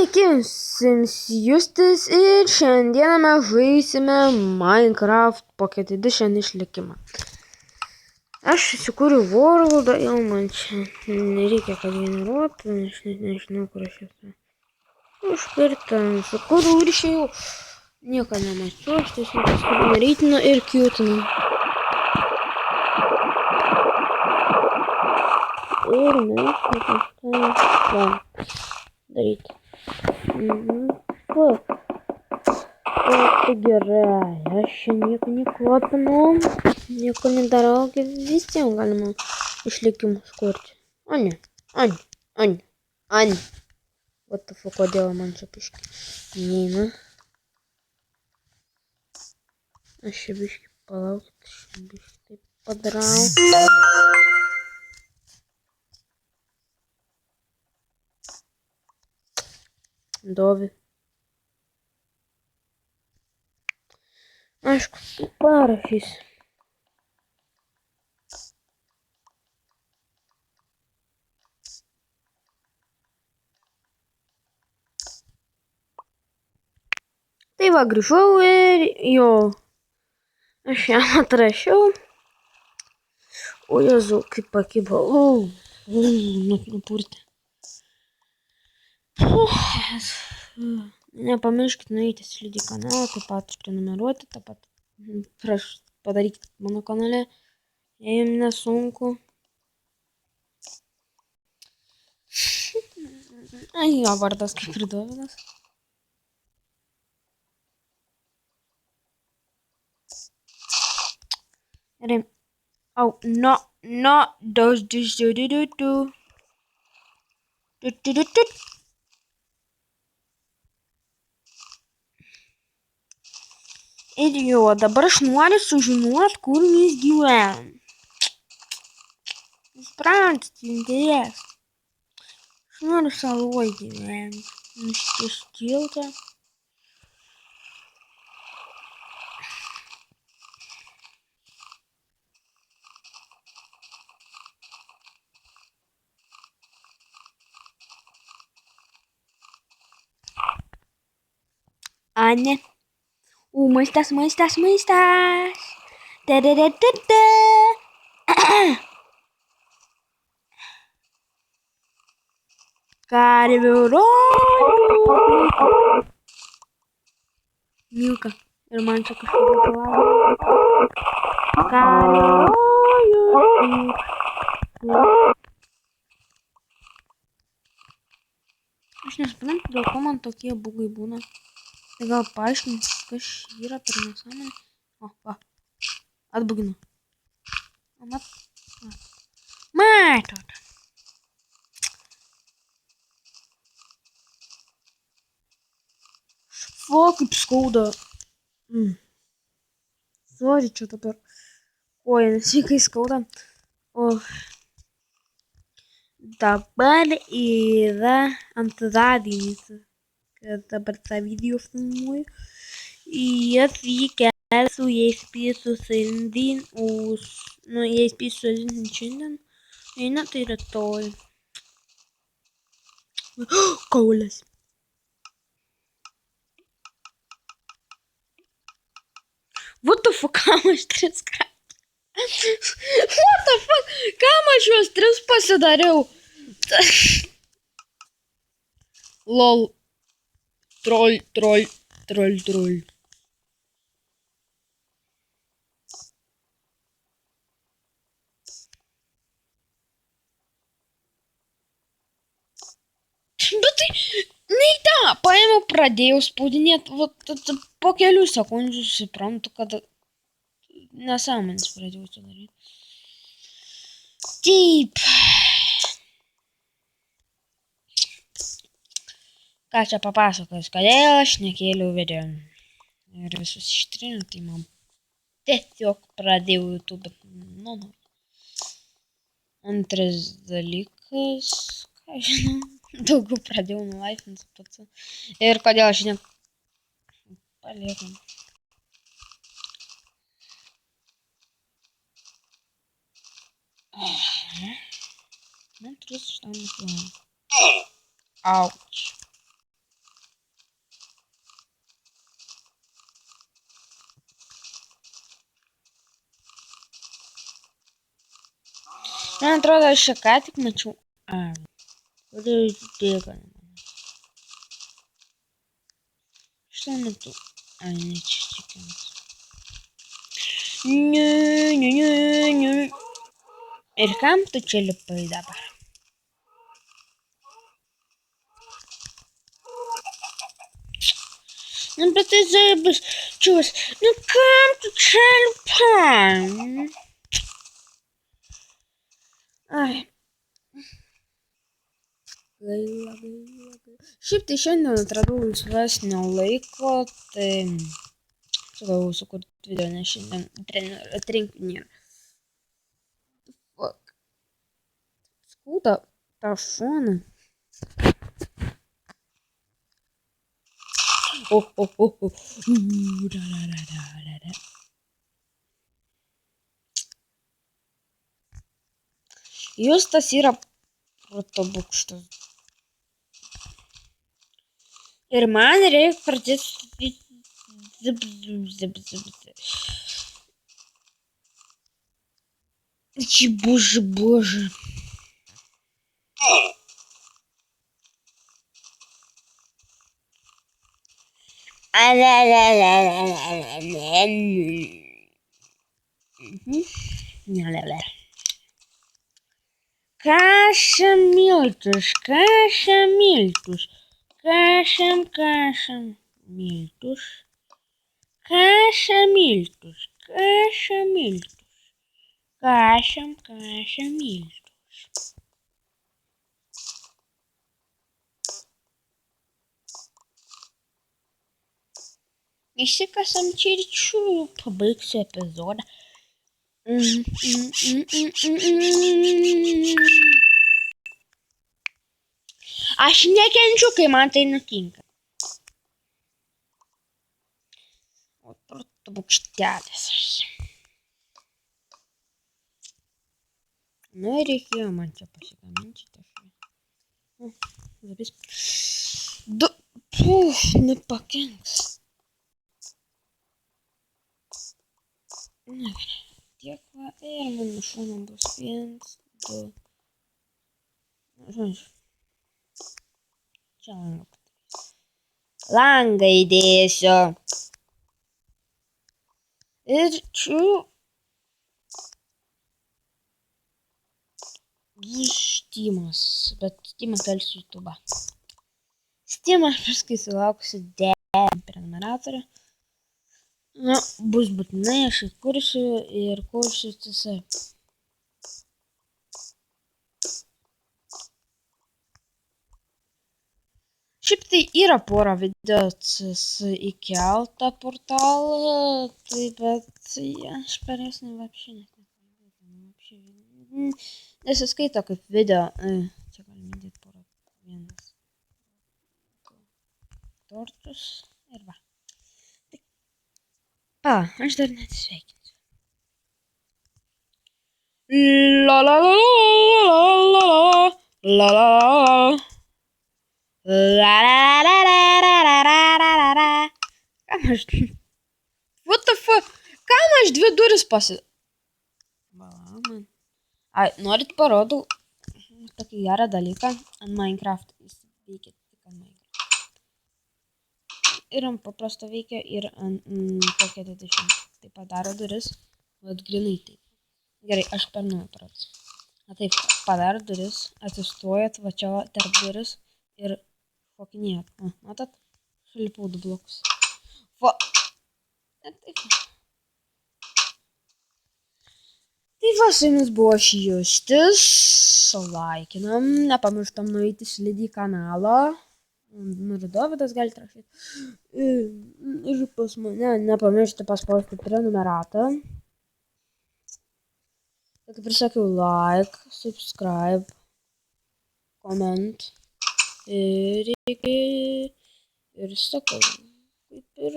Sveiki, Justis ir šiandieną mes žaisime Minecraft Pocket Edition išlikimą. Aš įsikūriau worldą, jau man čia nereikia kad generuotų, aš net nežinau, kur aš esu. Iš karto sukūriau ir išėjau. Nieko nemačiau, aš tiesiog nereitinu ir kiutinu. Ir mes kažką daryti. Tai gerai, aš čia nieko neklopinu, nieko nedarau, visiems galima išlikimus kurti. O ne. What the fuck, kodėl man čia biškį neina? Aš čia biškį palaukit, aš čia biškį taip padarau. Dovi. Aišku, parašys. Tai va, grįžau ir jo. Aš ją atrašiau. O Jėzau, kaip pakibau. Nupurtė. Nepamirškit nueiti slidį kanalą, taip pat prenumeruoti, taip pat padarykit mano kanale, jei jums nesunku. Jo vardas kaip ir Dovydas. Gerai. Au, no, dos, du. Ir jo, dabar aš noriu sužinoti, kur mes gyvenam. Suprantat, interės. Aš noriu saloj gyventi. Nuštis tiltą. Ane. Maistas. Karvių rojus. Milka. Ir man čia kažkaip pavalgo. Karvių rojus. Aš nesuprantu, dėl ko man tokie bugai būna. Tai gal paaiškint, kas yra per nesąmonė. O, va. Atbuginu. Matot. O, kaip skauda. Sorry, čia dabar koja nesveikai skauda. O dabar yra antradienis. Kad dabar tą video filmuoju. И я su jais piesu šiandien, jais piesu šiandien, eina tai rytoj. Kaulas. What the fuck, kam aš 3 kartus? What the fuck, kam aš juos 3 pasidariau? Lol. Troll. Bet tai, nei tą, paėmiau, pradėjau spaudinėti, po kelių sekundžių suprantu, kad nesąmonės pradėjau čia daryti. Taip. Ką čia papasakojus, kodėl aš nekėliau video. Ir visus ištriniu, tai man tiesiog pradėjau YouTube. Antras dalykas, ką žinau. Daugiau pradėjau nulaifinti pats. Ir kodėl aš ne... Paliekam. Man tris šitam nufilmuoju. Ouch. Man atrodo, aš čia ką tik mačiau avį. Kuri bėga. Šiuo metu. Ai, ne čia chickens. Ne. Ir kam tu čia lipai dabar? Nu, bet tai zaibas, čiūs. Nu, kam tu čia lipai? Ai. Gaila. Šiaip tai šiandien atradau laisvesnio laiko, tai sugalvojau sukurti video, nes šiandien atrinkti nėra. Fuck. Skauda tą šoną. Justas yra protobukštas. Ir man reikia pradėti Боже. Каша мильтуш. Кашам мильтуш. Išsikasam čirčių, pabaigsiu epizodą. Aš nekenčiu, kai man tai nutinka. O protobukštelis. Nu, reikėjo man čia pasigaminti. Nepakenks. Tiek va, ir mano šūna bus 1, 2. Žodžiu. Čia langą padarysiu. Langą įdėsiu. Ir čia Steamas, bet Steamas gali su YouTube. Steamas paskui sulauksiu 10 prenumeratorių. Na, bus būtinai, aš įkursiu ir kursiu CC. Šiaip tai yra pora video CC įkelta portalą, tai bet aš paresnį vapšį net nesiskaito kaip video. Čia galim įdėti porą. 1, 2 tortus ir va. Aš dar neatsisveikinsiu. Kam aš... What the fuck? Kam aš 2 duris man. Ai, norit parodau tokį gerą dalyką ant Minecraft. Jis veikia tik ant Minecraft. Ir ant paprasto veikia, ir ant tokia 20. Tai padaro duris, vat grinai taip. Gerai, aš per naują parodysiu. Taip, padaro duris, atsistojat, va čia tarp duris ir šokinėjat. Matot? Šalipau 2 blokus. Va. Taip. Tai va, su jumis buvo Justis. Laikinam, nepamirštam nueiti slidį kanalą. Ir Dovydas galite rašyti. Ir pas mane nepamiršti paspausti prenumeratą. Kaip ir sakiau, like, subscribe, comment. Ir sakau, kaip ir...